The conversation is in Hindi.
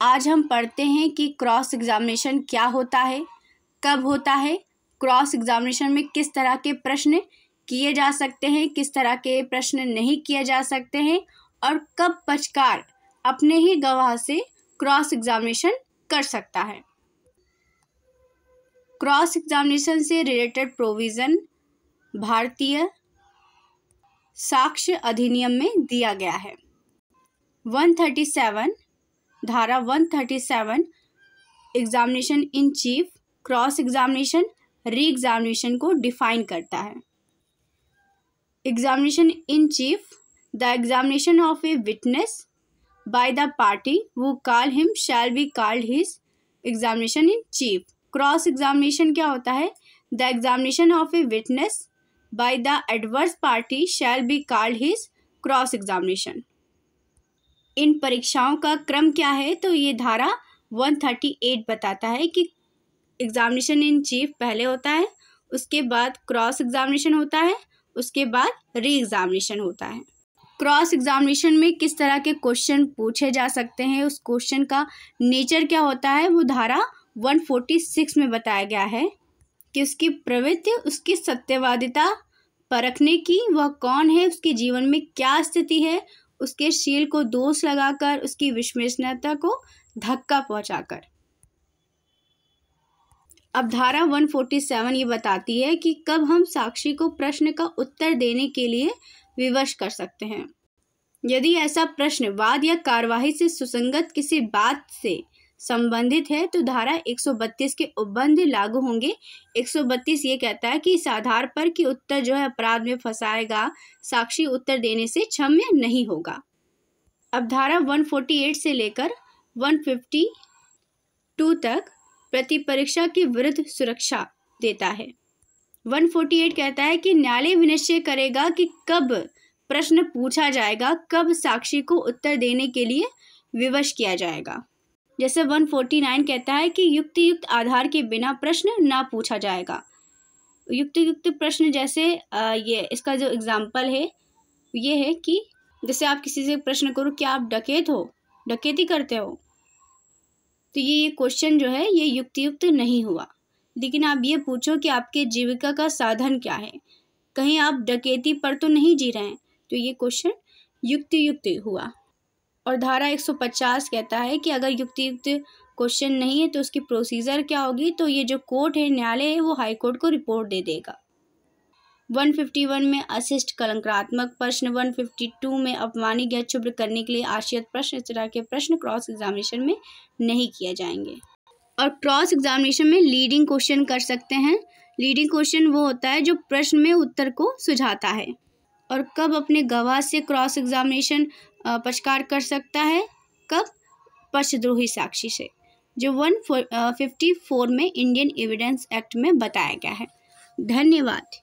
आज हम पढ़ते हैं कि क्रॉस एग्जामिनेशन क्या होता है, कब होता है, क्रॉस एग्जामिनेशन में किस तरह के प्रश्न किए जा सकते हैं, किस तरह के प्रश्न नहीं किए जा सकते हैं और कब पक्षकार अपने ही गवाह से क्रॉस एग्जामिनेशन कर सकता है। क्रॉस एग्जामिनेशन से रिलेटेड प्रोविज़न भारतीय साक्ष्य अधिनियम में दिया गया है। 137 धारा 137 examination in chief cross examination re examination को डिफाइन करता है। Examination in chief the examination of a witness by the party who call him shall be called his examination in chief। Cross examination क्या होता है? The examination of a witness by the adverse party shall be called his cross examination. इन परीक्षाओं का क्रम क्या है? तो ये धारा 138 बताता है कि एग्जामिनेशन इन चीफ पहले होता है, उसके बाद क्रॉस एग्जामिनेशन होता है, उसके बाद री एग्जामिनेशन होता है। क्रॉस एग्जामिनेशन में किस तरह के क्वेश्चन पूछे जा सकते हैं, उस क्वेश्चन का नेचर क्या होता है, वो धारा 146 में बताया गया है कि उसकी प्रवृत्ति, उसकी सत्यवादिता परखने की, वह कौन है, उसके जीवन में क्या स्थिति है, उसके शील को दोष लगाकर, उसकी विश्वसनीयता को धक्का पहुंचाकर। अब धारा 147 ये बताती है कि कब हम साक्षी को प्रश्न का उत्तर देने के लिए विवश कर सकते हैं। यदि ऐसा प्रश्न वाद या कार्यवाही से सुसंगत किसी बात से संबंधित है तो धारा 132 के उपबंध लागू होंगे। 132 ये कहता है कि इस आधार पर कि उत्तर जो है अपराध में फंसाएगा, साक्षी उत्तर देने से क्षम्य नहीं होगा। अब धारा 148 से लेकर 152 तक प्रतिपरीक्षा की विरुद्ध सुरक्षा देता है। 148 कहता है कि न्यायालय विनिश्चय करेगा कि कब प्रश्न पूछा जाएगा, कब साक्षी को उत्तर देने के लिए विवश किया जाएगा। जैसे 149 कहता है कि युक्त आधार के बिना प्रश्न ना पूछा जाएगा। युक्त प्रश्न जैसे ये इसका जो एग्जाम्पल है ये है कि जैसे आप किसी से प्रश्न करो क्या आप डकैत हो, डकैती करते हो, तो ये क्वेश्चन जो है ये युक्त नहीं हुआ। लेकिन आप ये पूछो कि आपके जीविका का साधन क्या है, कहीं आप डकैती पर तो नहीं जी रहे हैं, तो ये क्वेश्चन युक्त हुआ। और धारा 150 कहता है कि अगर युक्त क्वेश्चन नहीं है तो उसकी प्रोसीजर क्या होगी, तो ये जो कोर्ट है, न्यायालय है, वो हाई कोर्ट को रिपोर्ट दे देगा। 151 में अशिष्ट कलंकात्मक प्रश्न, 152 में अपमानित या क्षुब्ध करने के लिए आश्रित प्रश्न, इस तरह के प्रश्न क्रॉस एग्जामिनेशन में नहीं किए जाएंगे। और क्रॉस एग्जामिनेशन में लीडिंग क्वेश्चन कर सकते हैं। लीडिंग क्वेश्चन वो होता है जो प्रश्न में उत्तर को सुझाता है। और कब अपने गवाह से क्रॉस एग्जामिनेशन पक्षकार कर सकता है? कब? पक्षद्रोही साक्षी से, जो 154 में इंडियन एविडेंस एक्ट में बताया गया है। धन्यवाद।